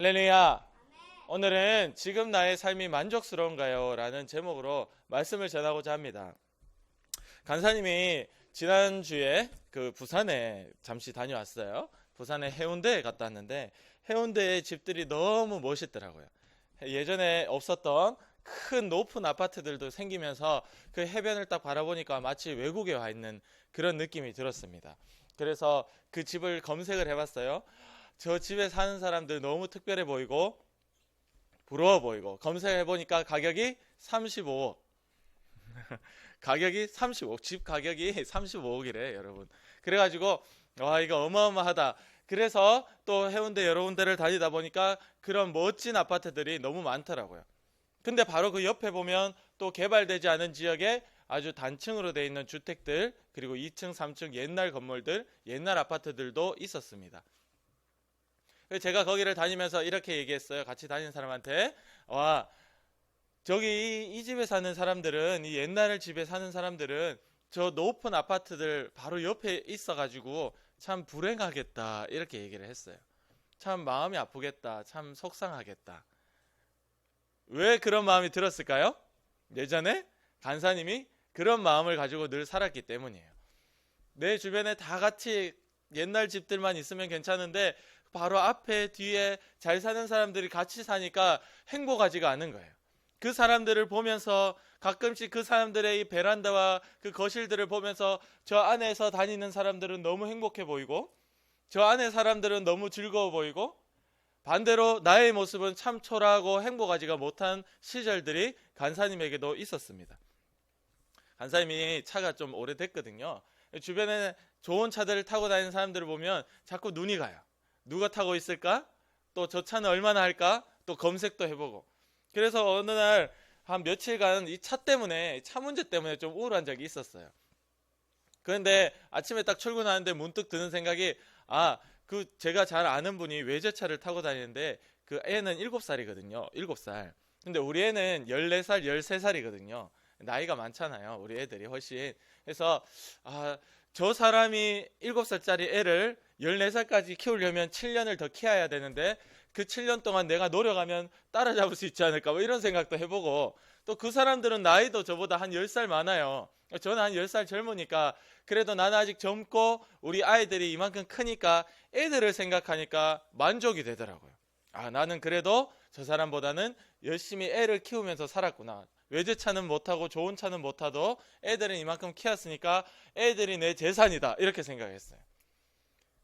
할렐루야. 오늘은 지금 나의 삶이 만족스러운가요? 라는 제목으로 말씀을 전하고자 합니다. 간사님이 지난주에 부산에 잠시 다녀왔어요. 부산의 해운대에 갔다 왔는데 해운대의 집들이 너무 멋있더라고요. 예전에 없었던 큰 높은 아파트들도 생기면서 그 해변을 딱 바라보니까 마치 외국에 와 있는 그런 느낌이 들었습니다. 그래서 그 집을 검색을 해봤어요. 저 집에 사는 사람들 너무 특별해 보이고 부러워 보이고 검색해보니까 가격이 35억. 가격이 35억. 집 가격이 35억이래 여러분. 그래가지고 와, 이거 어마어마하다. 그래서 또 해운대 여러 군데를 다니다 보니까 그런 멋진 아파트들이 너무 많더라고요. 근데 바로 그 옆에 보면 또 개발되지 않은 지역에 아주 단층으로 되어 있는 주택들, 그리고 2층 3층 옛날 건물들, 옛날 아파트들도 있었습니다. 제가 거기를 다니면서 이렇게 얘기했어요. 같이 다니는 사람한테. 와, 저기 이 집에 사는 사람들은, 이 옛날 집에 사는 사람들은 저 높은 아파트들 바로 옆에 있어가지고 참 불행하겠다, 이렇게 얘기를 했어요. 참 마음이 아프겠다, 참 속상하겠다. 왜 그런 마음이 들었을까요? 예전에 간사님이 그런 마음을 가지고 늘 살았기 때문이에요. 내 주변에 다 같이 옛날 집들만 있으면 괜찮은데 바로 앞에 뒤에 잘 사는 사람들이 같이 사니까 행복하지가 않은 거예요. 그 사람들을 보면서 가끔씩 그 사람들의 이 베란다와 그 거실들을 보면서 저 안에서 다니는 사람들은 너무 행복해 보이고 저 안에 사람들은 너무 즐거워 보이고 반대로 나의 모습은 참 초라하고 행복하지가 못한 시절들이 간사님에게도 있었습니다. 간사님이 차가 좀 오래됐거든요. 주변에 좋은 차들을 타고 다니는 사람들을 보면 자꾸 눈이 가요. 누가 타고 있을까? 또 저 차는 얼마나 할까? 또 검색도 해보고. 그래서 어느 날 한 며칠간 이 차 때문에, 차 문제 때문에 좀 우울한 적이 있었어요. 그런데 아침에 딱 출근하는데 문득 드는 생각이, 제가 잘 아는 분이 외제차를 타고 다니는데 그 애는 7살이거든요. 7살. 근데 우리 애는 14살, 13살이거든요. 나이가 많잖아요. 우리 애들이 훨씬. 그래서 저 사람이 7살짜리 애를 14살까지 키우려면 7년을 더 키워야 되는데 그 7년 동안 내가 노력하면 따라잡을 수 있지 않을까, 뭐 이런 생각도 해보고, 또 그 사람들은 나이도 저보다 한 10살 많아요. 저는 한 10살 젊으니까 그래도 나는 아직 젊고 우리 아이들이 이만큼 크니까 애들을 생각하니까 만족이 되더라고요. 나는 그래도 저 사람보다는 열심히 애를 키우면서 살았구나. 외제차는 못하고 좋은 차는 못타도 애들은 이만큼 키웠으니까 애들이 내 재산이다, 이렇게 생각했어요.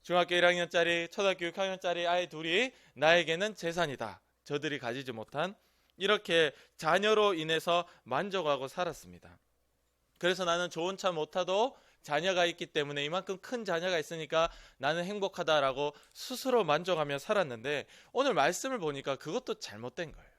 중학교 1학년짜리, 초등학교 6학년짜리 아이 둘이 나에게는 재산이다. 저들이 가지지 못한, 이렇게 자녀로 인해서 만족하고 살았습니다. 그래서 나는 좋은 차 못 타도 자녀가 있기 때문에, 이만큼 큰 자녀가 있으니까 나는 행복하다라고 스스로 만족하며 살았는데, 오늘 말씀을 보니까 그것도 잘못된 거예요.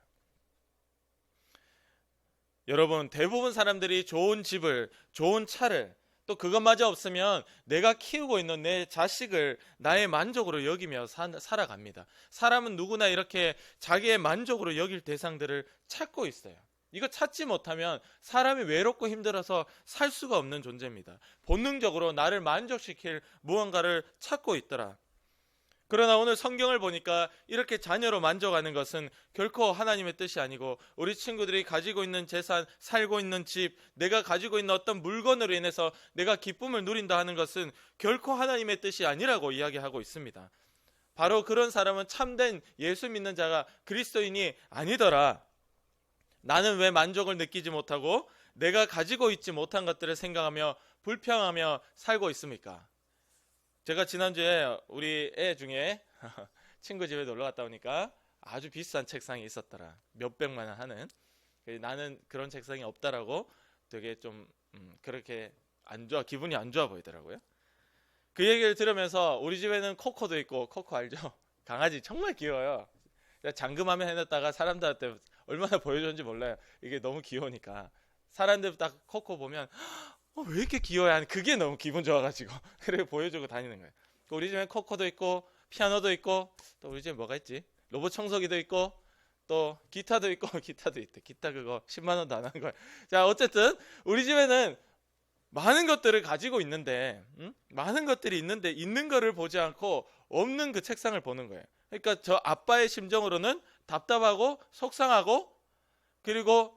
여러분, 대부분 사람들이 좋은 집을, 좋은 차를, 또 그것마저 없으면 내가 키우고 있는 내 자식을 나의 만족으로 여기며 살아갑니다. 사람은 누구나 이렇게 자기의 만족으로 여길 대상들을 찾고 있어요. 이거 찾지 못하면 사람이 외롭고 힘들어서 살 수가 없는 존재입니다. 본능적으로 나를 만족시킬 무언가를 찾고 있더라. 그러나 오늘 성경을 보니까 이렇게 자녀로 만족하는 것은 결코 하나님의 뜻이 아니고, 우리 친구들이 가지고 있는 재산, 살고 있는 집, 내가 가지고 있는 어떤 물건으로 인해서 내가 기쁨을 누린다 하는 것은 결코 하나님의 뜻이 아니라고 이야기하고 있습니다. 바로 그런 사람은 참된 예수 믿는 자가 그리스도인이 아니더라. 나는 왜 만족을 느끼지 못하고 내가 가지고 있지 못한 것들을 생각하며 불평하며 살고 있습니까? 제가 지난주에 우리 애 중에 친구 집에 놀러 갔다 오니까 아주 비싼 책상이 있었더라. 몇백만 원 하는. 나는 그런 책상이 없다라고 되게 좀 그렇게 기분이 안 좋아 보이더라고요. 그 얘기를 들으면서 우리 집에는 코코도 있고, 코코 알죠? 강아지 정말 귀여워요. 잠금하면 해놨다가 사람들한테 얼마나 보여줬는지 몰라요. 이게 너무 귀여우니까. 사람들 딱 코코 보면 왜 이렇게 귀여워야 하는, 그게 너무 기분 좋아가지고 그렇게 보여주고 다니는 거예요. 우리 집에 코코도 있고 피아노도 있고, 또 우리 집에 뭐가 있지? 로봇 청소기도 있고 또 기타도 있고 기타도 있대. 기타 그거 10만 원도 안 하는 거예요. 자, 어쨌든 우리 집에는 많은 것들을 가지고 있는데, 많은 것들이 있는데 있는 거를 보지 않고 없는 그 책상을 보는 거예요. 그러니까 저 아빠의 심정으로는 답답하고 속상하고 그리고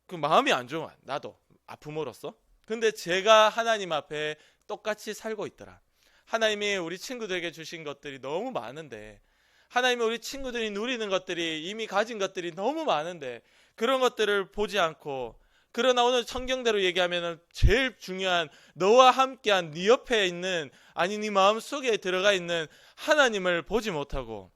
그 마음이 안 좋아. 나도 부모로서. 근데 제가 하나님 앞에 똑같이 살고 있더라. 하나님이 우리 친구들에게 주신 것들이 너무 많은데, 하나님이 우리 친구들이 누리는 것들이, 이미 가진 것들이 너무 많은데 그런 것들을 보지 않고, 그러나 오늘 성경대로 얘기하면 제일 중요한 너와 함께한 네 옆에 있는, 아니 네 마음속에 들어가 있는 하나님을 보지 못하고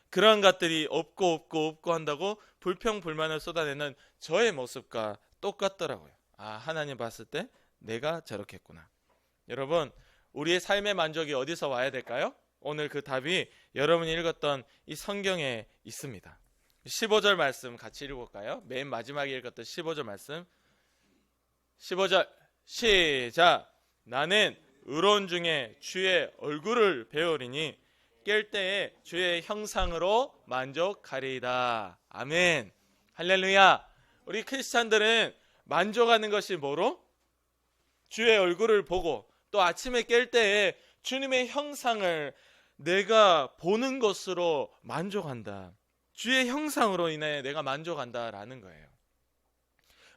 그런 것들이 없고 한다고 불평불만을 쏟아내는 저의 모습과 똑같더라고요. 하나님 봤을 때 내가 저렇겠구나. 여러분, 우리의 삶의 만족이 어디서 와야 될까요? 오늘 그 답이 여러분이 읽었던 이 성경에 있습니다. 15절 말씀 같이 읽어볼까요? 맨 마지막에 읽었던 15절 말씀. 15절 시작. 나는 의로운 중에 주의 얼굴을 배우리니 깰 때에 주의 형상으로 만족하리이다. 아멘. 할렐루야. 우리 크리스찬들은 만족하는 것이 뭐로? 주의 얼굴을 보고 또 아침에 깰 때에 주님의 형상을 내가 보는 것으로 만족한다. 주의 형상으로 인해 내가 만족한다라는 거예요.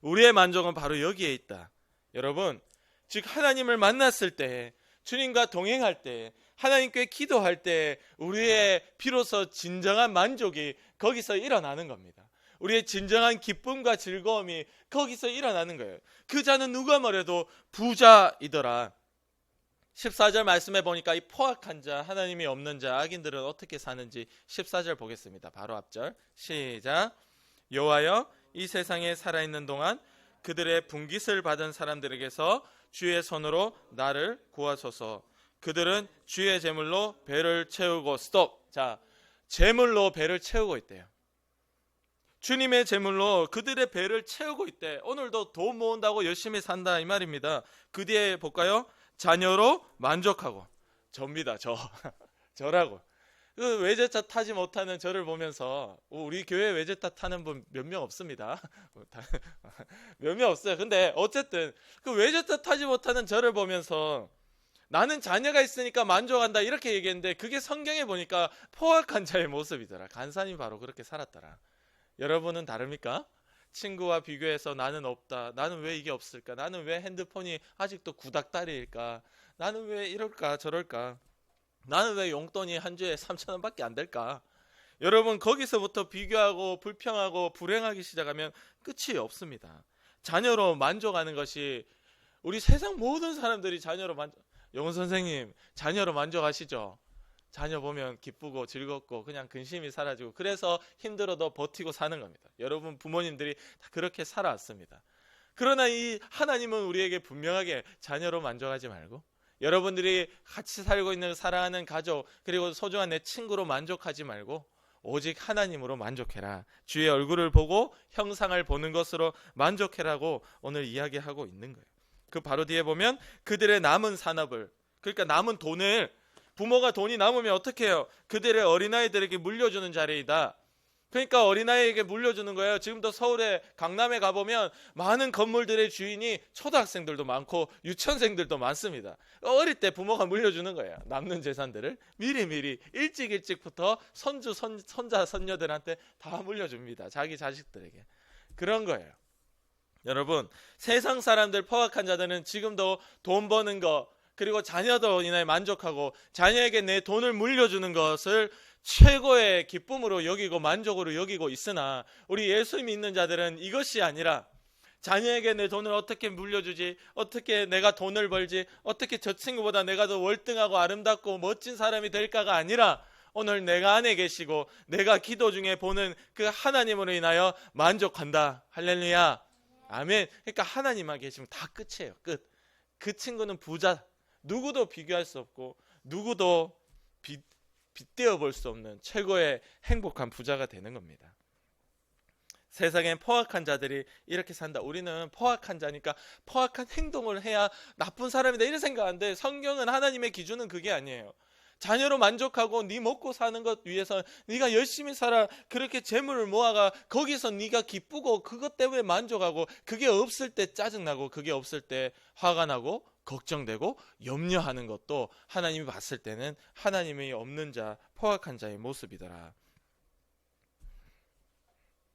우리의 만족은 바로 여기에 있다. 여러분, 즉 하나님을 만났을 때, 주님과 동행할 때, 하나님께 기도할 때 우리의 비로소 진정한 만족이 거기서 일어나는 겁니다. 우리의 진정한 기쁨과 즐거움이 거기서 일어나는 거예요. 그 자는 누가 뭐래도 부자이더라. 14절 말씀해 보니까 이 포악한 자, 하나님이 없는 자, 악인들은 어떻게 사는지 14절 보겠습니다. 바로 앞절 시작. 여호와여, 이 세상에 살아있는 동안 그들의 분깃을 받은 사람들에게서 주의 손으로 나를 구하소서. 그들은 주의 제물로 배를 채우고 스톱. 자, 제물로 배를 채우고 있대요. 주님의 제물로 그들의 배를 채우고 있대. 오늘도 돈 모은다고 열심히 산다 이 말입니다. 그 뒤에 볼까요? 자녀로 만족하고. 저입니다. 저라고. 그 외제차 타지 못하는 저를 보면서, 우리 교회 외제차 타는 분 몇 명 없습니다. 몇 명 없어요. 근데 어쨌든 그 외제차 타지 못하는 저를 보면서 나는 자녀가 있으니까 만족한다 이렇게 얘기했는데, 그게 성경에 보니까 포악한 자의 모습이더라. 간사님 바로 그렇게 살았더라. 여러분은 다릅니까? 친구와 비교해서 나는 없다. 나는 왜 이게 없을까? 나는 왜 핸드폰이 아직도 구닥다리일까? 나는 왜 이럴까 저럴까? 나는 왜 용돈이 한 주에 3,000원밖에 안 될까? 여러분, 거기서부터 비교하고 불평하고 불행하기 시작하면 끝이 없습니다. 자녀로 만족하는 것이, 우리 세상 모든 사람들이 자녀로 영훈 선생님, 자녀로 만족하시죠? 자녀 보면 기쁘고 즐겁고 그냥 근심이 사라지고, 그래서 힘들어도 버티고 사는 겁니다. 여러분 부모님들이 다 그렇게 살아왔습니다. 그러나 이 하나님은 우리에게 분명하게 자녀로 만족하지 말고, 여러분들이 같이 살고 있는 사랑하는 가족, 그리고 소중한 내 친구로 만족하지 말고 오직 하나님으로 만족해라. 주의 얼굴을 보고 형상을 보는 것으로 만족해라고 오늘 이야기하고 있는 거예요. 그 바로 뒤에 보면 그들의 남은 산업을, 그러니까 남은 돈을, 부모가 돈이 남으면 어떻게 해요? 그들의 어린아이들에게 물려주는 자리이다. 그러니까 어린아이에게 물려주는 거예요. 지금도 서울에 강남에 가보면 많은 건물들의 주인이 초등학생들도 많고 유치원생들도 많습니다. 어릴 때 부모가 물려주는 거예요. 남는 재산들을 미리미리 일찍부터 손자 손녀들한테 다 물려줍니다. 자기 자식들에게. 그런 거예요. 여러분, 세상 사람들, 포악한 자들은 지금도 돈 버는 거, 그리고 자녀도 인하여 만족하고 자녀에게 내 돈을 물려주는 것을 최고의 기쁨으로 여기고 만족으로 여기고 있으나, 우리 예수 믿는 자들은 이것이 아니라 자녀에게 내 돈을 어떻게 물려주지, 어떻게 내가 돈을 벌지, 어떻게 저 친구보다 내가 더 월등하고 아름답고 멋진 사람이 될까가 아니라, 오늘 내가 안에 계시고 내가 기도 중에 보는 그 하나님으로 인하여 만족한다. 할렐루야. 아멘. 그러니까 하나님만 계시면 다 끝이에요. 끝. 그 친구는 부자, 누구도 비교할 수 없고 누구도 빗대어 볼 수 없는 최고의 행복한 부자가 되는 겁니다. 세상엔 포악한 자들이 이렇게 산다. 우리는 포악한 자니까 포악한 행동을 해야 나쁜 사람이다 이런 생각하는데, 성경은 하나님의 기준은 그게 아니에요. 자녀로 만족하고 네 먹고 사는 것 위해서 네가 열심히 살아, 그렇게 재물을 모아가 거기서 네가 기쁘고 그것 때문에 만족하고, 그게 없을 때 짜증나고 그게 없을 때 화가 나고 걱정되고 염려하는 것도 하나님이 봤을 때는 하나님이 없는 자, 포악한 자의 모습이더라.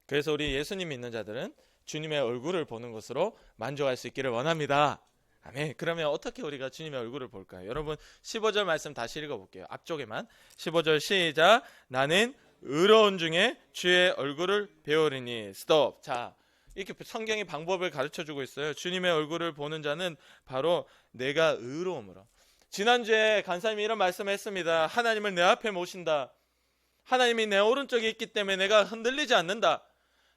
그래서 우리 예수님 믿는 자들은 주님의 얼굴을 보는 것으로 만족할 수 있기를 원합니다. 아멘. 그러면 어떻게 우리가 주님의 얼굴을 볼까요? 여러분 15절 말씀 다시 읽어볼게요. 앞쪽에만 15절 시작. 나는 의로운 중에 주의 얼굴을 배우리니. 스톱. 자, 이렇게 성경이 방법을 가르쳐주고 있어요. 주님의 얼굴을 보는 자는 바로 내가 의로움으로. 지난주에 간사님이 이런 말씀을 했습니다. 하나님을 내 앞에 모신다. 하나님이 내 오른쪽에 있기 때문에 내가 흔들리지 않는다.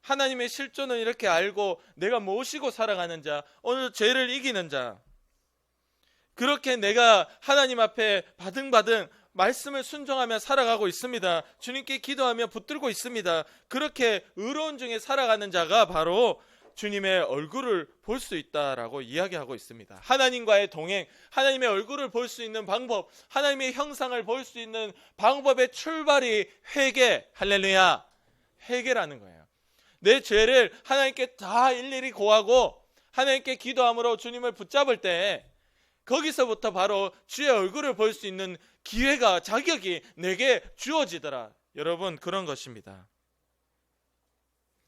하나님의 실존을 이렇게 알고 내가 모시고 살아가는 자, 오늘 죄를 이기는 자, 그렇게 내가 하나님 앞에 바등바등 말씀을 순종하며 살아가고 있습니다. 주님께 기도하며 붙들고 있습니다. 그렇게 의로운 중에 살아가는 자가 바로 주님의 얼굴을 볼 수 있다라고 이야기하고 있습니다. 하나님과의 동행, 하나님의 얼굴을 볼 수 있는 방법, 하나님의 형상을 볼 수 있는 방법의 출발이 회개, 할렐루야, 회개라는 거예요. 내 죄를 하나님께 다 일일이 고하고 하나님께 기도함으로 주님을 붙잡을 때 거기서부터 바로 주의 얼굴을 볼 수 있는 기회가, 자격이 내게 주어지더라. 여러분, 그런 것입니다.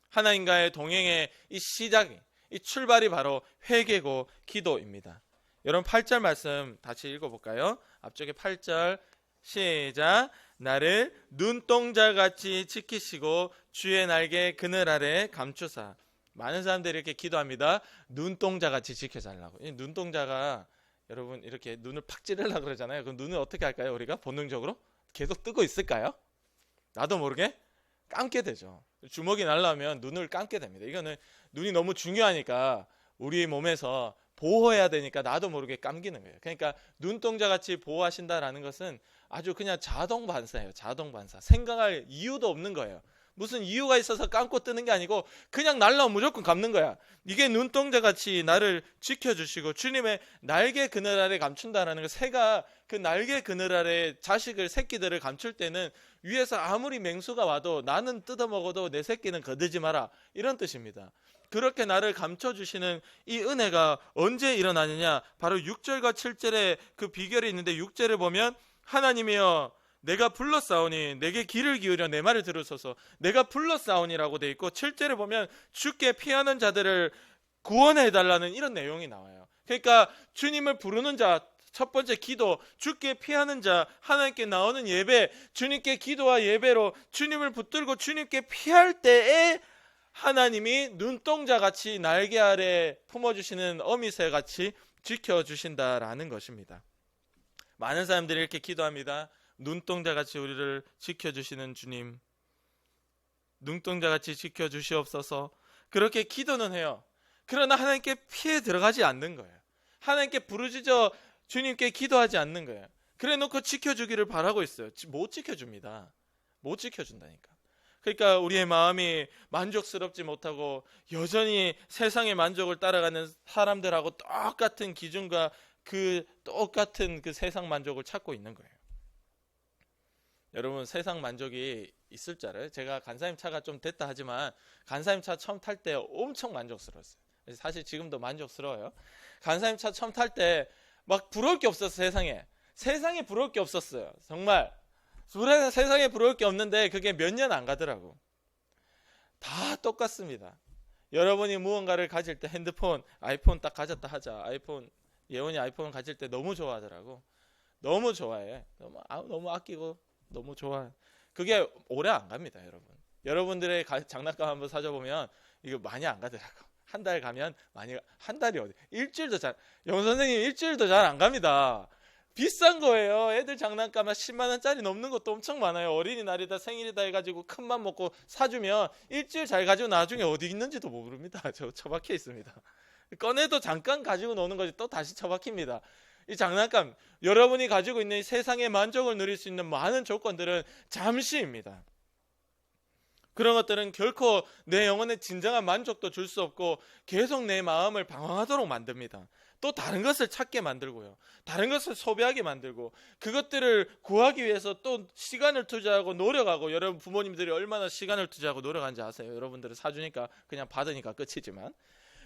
하나님과의 동행의 이 시작이, 이 출발이 바로 회개고 기도입니다. 여러분 8절 말씀 다시 읽어볼까요? 앞쪽에 8절 시작. 나를 눈동자같이 지키시고 주의 날개 그늘 아래 감추사. 많은 사람들이 이렇게 기도합니다. 눈동자같이 지켜달라고. 이 눈동자가 여러분 이렇게 눈을 팍 찌르려고 그러잖아요. 그럼 눈을 어떻게 할까요? 우리가 본능적으로 계속 뜨고 있을까요? 나도 모르게 감게 되죠. 주먹이 날라오면 눈을 감게 됩니다. 이거는 눈이 너무 중요하니까 우리 몸에서 보호해야 되니까 나도 모르게 감기는 거예요. 그러니까 눈동자같이 보호하신다라는 것은 아주 그냥 자동 반사예요. 자동 반사. 생각할 이유도 없는 거예요. 무슨 이유가 있어서 감고 뜨는 게 아니고 그냥 날라오면 무조건 감는 거야. 이게 눈동자같이 나를 지켜주시고 주님의 날개 그늘 아래 감춘다라는 거. 새가 그 날개 그늘 아래 자식을, 새끼들을 감출 때는 위에서 아무리 맹수가 와도 나는 뜯어먹어도 내 새끼는 거두지 마라, 이런 뜻입니다. 그렇게 나를 감춰주시는 이 은혜가 언제 일어나느냐, 바로 6절과 7절에 그 비결이 있는데 6절을 보면 하나님이여 내가 불렀사오니 내게 귀를 기울여 내 말을 들으소서. 내가 불렀사오니라고 돼 있고 7절에 보면 주께 피하는 자들을 구원해달라는 이런 내용이 나와요. 그러니까 주님을 부르는 자, 첫 번째 기도, 주께 피하는 자, 하나님께 나오는 예배, 주님께 기도와 예배로 주님을 붙들고 주님께 피할 때에 하나님이 눈동자같이 날개 아래 품어주시는 어미새같이 지켜주신다라는 것입니다. 많은 사람들이 이렇게 기도합니다. 눈동자같이 우리를 지켜주시는 주님, 눈동자같이 지켜주시옵소서. 그렇게 기도는 해요. 그러나 하나님께 피해 들어가지 않는 거예요. 하나님께 부르짖어 주님께 기도하지 않는 거예요. 그래 놓고 지켜주기를 바라고 있어요. 못 지켜줍니다. 못 지켜준다니까. 그러니까 우리의 마음이 만족스럽지 못하고 여전히 세상의 만족을 따라가는 사람들하고 똑같은 기준과 그 똑같은 그 세상 만족을 찾고 있는 거예요. 여러분, 세상 만족이 있을 줄 알아요? 제가 간사님 차가 좀 됐다 하지만 간사님 차 처음 탈 때 엄청 만족스러웠어요. 사실 지금도 만족스러워요. 간사님 차 처음 탈 때 막 부러울 게 없었어요. 세상에 부러울 게 없었어요. 정말 세상에 부러울 게 없는데 그게 몇 년 안 가더라고. 다 똑같습니다. 여러분이 무언가를 가질 때 핸드폰, 아이폰 딱 가졌다 하자. 예원이 아이폰 가질 때 너무 좋아하더라고. 너무 좋아해. 너무 아끼고 너무 좋아. 그게 오래 안 갑니다, 여러분. 여러분들의 장난감 한번 사줘보면 이거 많이 안 가더라고. 한 달 가면 한 달이 어디? 일주일도 영 선생님 일주일도 잘 안 갑니다. 비싼 거예요. 애들 장난감 10만 원짜리 넘는 것도 엄청 많아요. 어린이날이다 생일이다 해가지고 큰 맘 먹고 사주면 일주일 잘 가지고 나중에 어디 있는지도 모릅니다. 저 처박혀 있습니다. 꺼내도 잠깐 가지고 노는 거지 또 다시 처박힙니다. 이 장난감, 여러분이 가지고 있는 세상의 만족을 누릴 수 있는 많은 조건들은 잠시입니다. 그런 것들은 결코 내 영혼에 진정한 만족도 줄 수 없고 계속 내 마음을 방황하도록 만듭니다. 또 다른 것을 찾게 만들고요. 다른 것을 소비하게 만들고 그것들을 구하기 위해서 또 시간을 투자하고 노력하고, 여러분 부모님들이 얼마나 시간을 투자하고 노력하는지 아세요? 여러분들은 사주니까 그냥 받으니까 끝이지만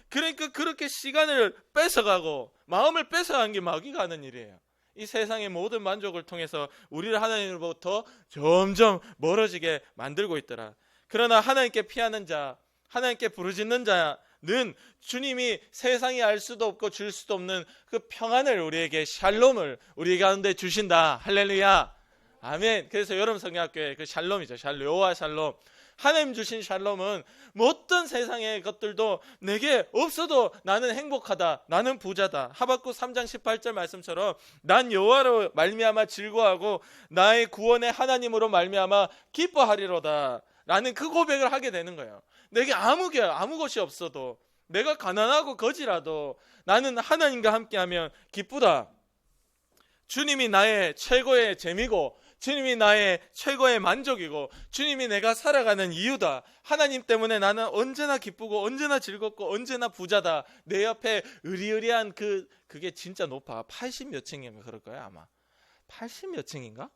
그러니까 그렇게 시간을 뺏어가고 마음을 뺏어간 게 마귀가 하는 일이에요. 이 세상의 모든 만족을 통해서 우리를 하나님으로부터 점점 멀어지게 만들고 있더라. 그러나 하나님께 피하는 자, 하나님께 부르짖는 자는 주님이 세상이 알 수도 없고 줄 수도 없는 그 평안을 우리에게, 샬롬을 우리 가운데 주신다. 할렐루야, 아멘. 그래서 여러분 성경학교에 그 샬롬이죠. 여호와 샬롬. 하나님 주신 샬롬은 뭐 어떤 세상의 것들도 내게 없어도 나는 행복하다, 나는 부자다. 하박국 3장 18절 말씀처럼 난 여호와로 말미암아 즐거워하고 나의 구원의 하나님으로 말미암아 기뻐하리로다 라는 그 고백을 하게 되는 거예요. 내게 아무 것이 없어도, 내가 가난하고 거지라도 나는 하나님과 함께하면 기쁘다. 주님이 나의 최고의 재미고, 주님이 나의 최고의 만족이고, 주님이 내가 살아가는 이유다. 하나님 때문에 나는 언제나 기쁘고 언제나 즐겁고 언제나 부자다. 내 옆에 으리으리한 그게 진짜 높아. 80 몇 층인가 그럴 거야 아마. 80 몇 층인가?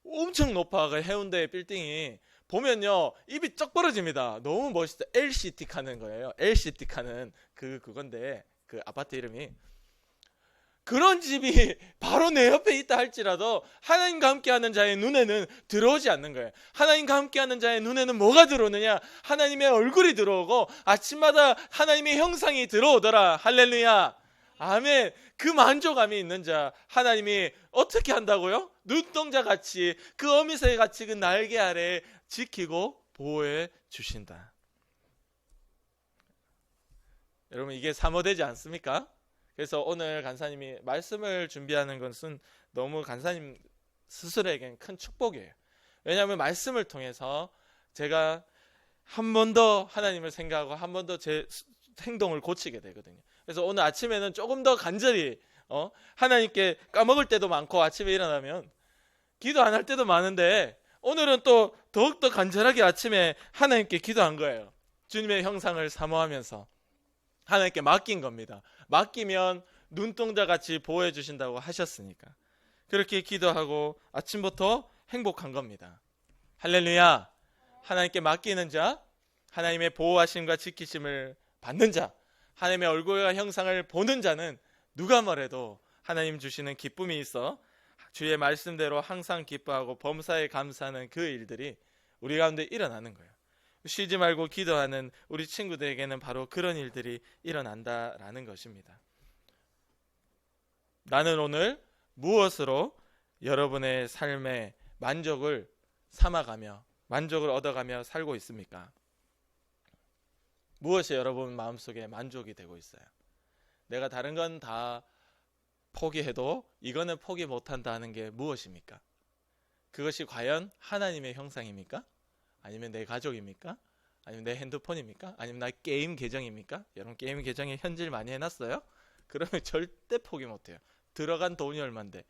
엄청 높아. 그 해운대 빌딩이 보면요 입이 쩍 벌어집니다. 너무 멋있다. LCT 카는 거예요. LCT 카는 그건데 그 아파트 이름이. 그런 집이 바로 내 옆에 있다 할지라도 하나님과 함께하는 자의 눈에는 들어오지 않는 거예요. 하나님과 함께하는 자의 눈에는 뭐가 들어오느냐? 하나님의 얼굴이 들어오고 아침마다 하나님의 형상이 들어오더라. 할렐루야, 아멘. 그 만족감이 있는 자, 하나님이 어떻게 한다고요? 눈동자 같이, 그 어미새 같이 그 날개 아래 지키고 보호해 주신다. 여러분, 이게 사모되지 않습니까? 그래서 오늘 간사님이 말씀을 준비하는 것은 너무 간사님 스스로에겐 큰 축복이에요. 왜냐하면 말씀을 통해서 제가 한 번 더 하나님을 생각하고 한 번 더 제 행동을 고치게 되거든요. 그래서 오늘 아침에는 조금 더 간절히 하나님께 까먹을 때도 많고, 아침에 일어나면 기도 안 할 때도 많은데 오늘은 또 더욱더 간절하게 아침에 하나님께 기도한 거예요. 주님의 형상을 사모하면서 하나님께 맡긴 겁니다. 맡기면 눈동자같이 보호해 주신다고 하셨으니까 그렇게 기도하고 아침부터 행복한 겁니다. 할렐루야. 하나님께 맡기는 자, 하나님의 보호하심과 지키심을 받는 자, 하나님의 얼굴과 형상을 보는 자는 누가 뭐래도 하나님 주시는 기쁨이 있어 주의 말씀대로 항상 기뻐하고 범사에 감사하는 그 일들이 우리 가운데 일어나는 거예요. 쉬지 말고 기도하는 우리 친구들에게는 바로 그런 일들이 일어난다라는 것입니다. 나는 오늘 무엇으로 여러분의 삶에 만족을 삼아가며 만족을 얻어가며 살고 있습니까? 무엇이 여러분 마음속에 만족이 되고 있어요? 내가 다른 건 다 포기해도 이거는 포기 못한다 하는 게 무엇입니까? 그것이 과연 하나님의 형상입니까? 아니면 내 가족입니까? 아니면 내 핸드폰입니까? 아니면 나의 게임 계정입니까? 여러분 게임 계정에 현질 많이 해놨어요? 그러면 절대 포기 못해요. 들어간 돈이 얼만데.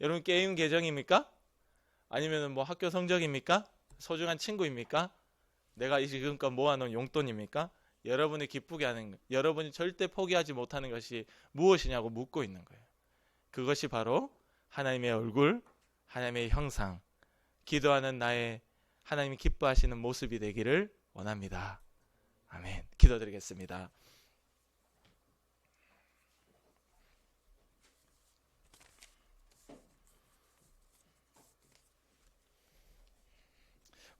여러분 게임 계정입니까? 아니면 뭐 학교 성적입니까? 소중한 친구입니까? 내가 지금껏 모아놓은 용돈입니까? 여러분이 기쁘게 하는 것, 여러분이 절대 포기하지 못하는 것이 무엇이냐고 묻고 있는 거예요. 그것이 바로 하나님의 얼굴, 하나님의 형상, 기도하는 나의 하나님이 기뻐하시는 모습이 되기를 원합니다. 아멘. 기도드리겠습니다.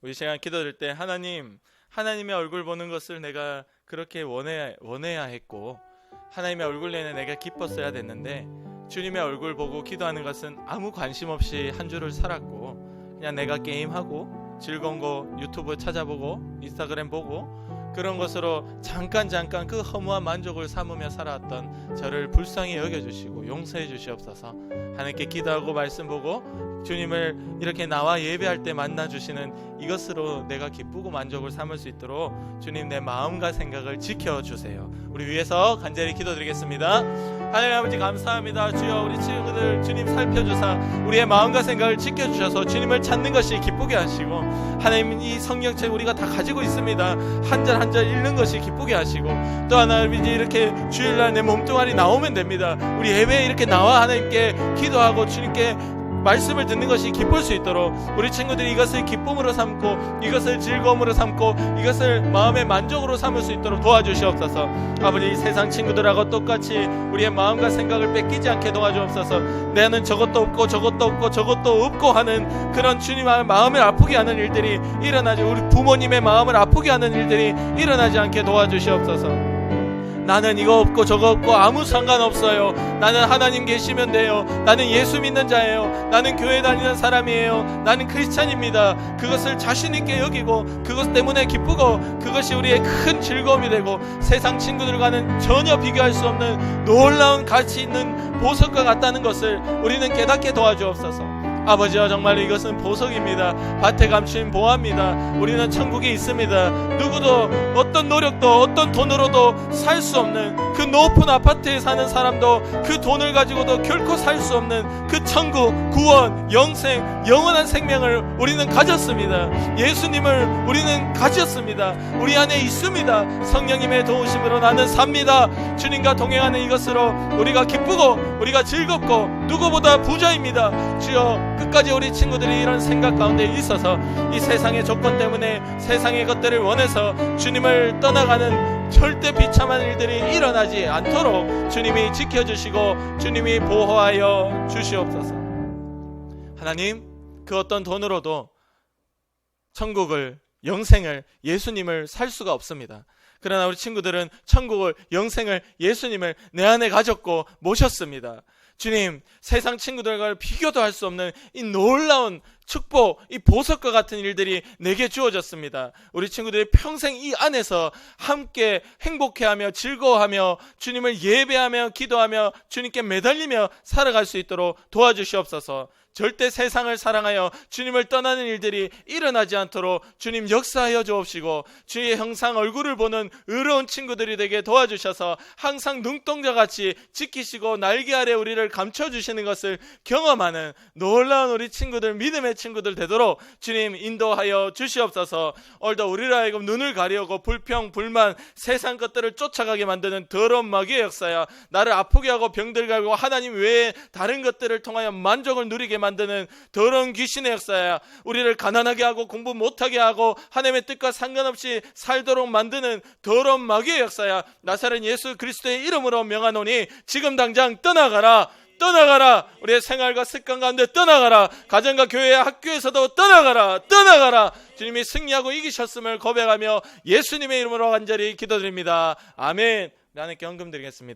우리 시간 기도드릴 때 하나님의 얼굴 보는 것을 내가 그렇게 원해야 했고 하나님의 얼굴 내내 내가 기뻤어야 됐는데 주님의 얼굴 보고 기도하는 것은 아무 관심 없이 한 주를 살았고 그냥 내가 게임하고 즐거운 거 유튜브 찾아보고 인스타그램 보고 그런 것으로 잠깐 그 허무한 만족을 삼으며 살아왔던 저를 불쌍히 여겨주시고 용서해 주시옵소서. 하나님께 기도하고 말씀 보고 주님을 이렇게 나와 예배할 때 만나주시는 이것으로 내가 기쁘고 만족을 삼을 수 있도록 주님 내 마음과 생각을 지켜주세요. 우리 위해서 간절히 기도드리겠습니다. 하나님 아버지 감사합니다. 주여 우리 친구들 주님 살펴주사 우리의 마음과 생각을 지켜주셔서 주님을 찾는 것이 기쁘게 하시고 하나님 이 성경책 우리가 다 가지고 있습니다. 한 절 한 절 읽는 것이 기쁘게 하시고 또 하나 이렇게 주일날 내 몸뚱아리 나오면 됩니다. 우리 예배에 이렇게 나와 하나님께 기도하고 주님께 말씀을 듣는 것이 기쁠 수 있도록 우리 친구들이 이것을 기쁨으로 삼고 이것을 즐거움으로 삼고 이것을 마음의 만족으로 삼을 수 있도록 도와주시옵소서. 아버지, 세상 친구들하고 똑같이 우리의 마음과 생각을 뺏기지 않게 도와주옵소서. 나는 저것도 없고 저것도 없고 저것도 없고 하는 그런 주님의 마음을 아프게 하는 일들이 일어나지, 우리 부모님의 마음을 아프게 하는 일들이 일어나지 않게 도와주시옵소서. 나는 이거 없고 저거 없고 아무 상관없어요. 나는 하나님 계시면 돼요. 나는 예수 믿는 자예요. 나는 교회 다니는 사람이에요. 나는 크리스찬입니다. 그것을 자신 있게 여기고 그것 때문에 기쁘고 그것이 우리의 큰 즐거움이 되고 세상 친구들과는 전혀 비교할 수 없는 놀라운 가치 있는 보석과 같다는 것을 우리는 깨닫게 도와주옵소서. 아버지와 정말 이것은 보석입니다. 밭에 감춘 보화입니다. 우리는 천국에 있습니다. 누구도 어떤 노력도 어떤 돈으로도 살 수 없는 그 높은 아파트에 사는 사람도 그 돈을 가지고도 결코 살 수 없는 그 천국, 구원, 영생, 영원한 생명을 우리는 가졌습니다. 예수님을 우리는 가졌습니다. 우리 안에 있습니다. 성령님의 도우심으로 나는 삽니다. 주님과 동행하는 이것으로 우리가 기쁘고 우리가 즐겁고 누구보다 부자입니다. 주여, 끝까지 우리 친구들이 이런 생각 가운데 있어서 이 세상의 조건 때문에 세상의 것들을 원해서 주님을 떠나가는 절대 비참한 일들이 일어나지 않도록 주님이 지켜주시고 주님이 보호하여 주시옵소서. 하나님, 그 어떤 돈으로도 천국을, 영생을, 예수님을 살 수가 없습니다. 그러나 우리 친구들은 천국을, 영생을, 예수님을 내 안에 가졌고 모셨습니다. 주님, 세상 친구들과 비교도 할 수 없는 이 놀라운 축복, 이 보석과 같은 일들이 내게 주어졌습니다. 우리 친구들이 평생 이 안에서 함께 행복해하며 즐거워하며 주님을 예배하며 기도하며 주님께 매달리며 살아갈 수 있도록 도와주시옵소서. 절대 세상을 사랑하여 주님을 떠나는 일들이 일어나지 않도록 주님 역사하여 주옵시고 주의 형상 얼굴을 보는 의로운 친구들이 되게 도와주셔서 항상 눈동자같이 지키시고 날개 아래 우리를 감춰주시는 것을 경험하는 놀라운 우리 친구들, 믿음의 친구들 되도록 주님 인도하여 주시옵소서. 오늘도 우리를 하여금 눈을 가리우고 불평, 불만, 세상 것들을 쫓아가게 만드는 더러운 마귀의 역사야, 나를 아프게 하고 병들게 하고 하나님 외에 다른 것들을 통하여 만족을 누리게 만드는 더러운 귀신의 역사야, 우리를 가난하게 하고 공부 못하게 하고 하나님의 뜻과 상관없이 살도록 만드는 더러운 마귀의 역사야. 나사렛 예수 그리스도의 이름으로 명하노니 지금 당장 떠나가라. 떠나가라. 우리의 생활과 습관 가운데 떠나가라. 가정과 교회, 학교에서도 떠나가라. 주님이 승리하고 이기셨음을 고백하며 예수님의 이름으로 간절히 기도드립니다. 아멘. 하나님께 헌금 드리겠습니다.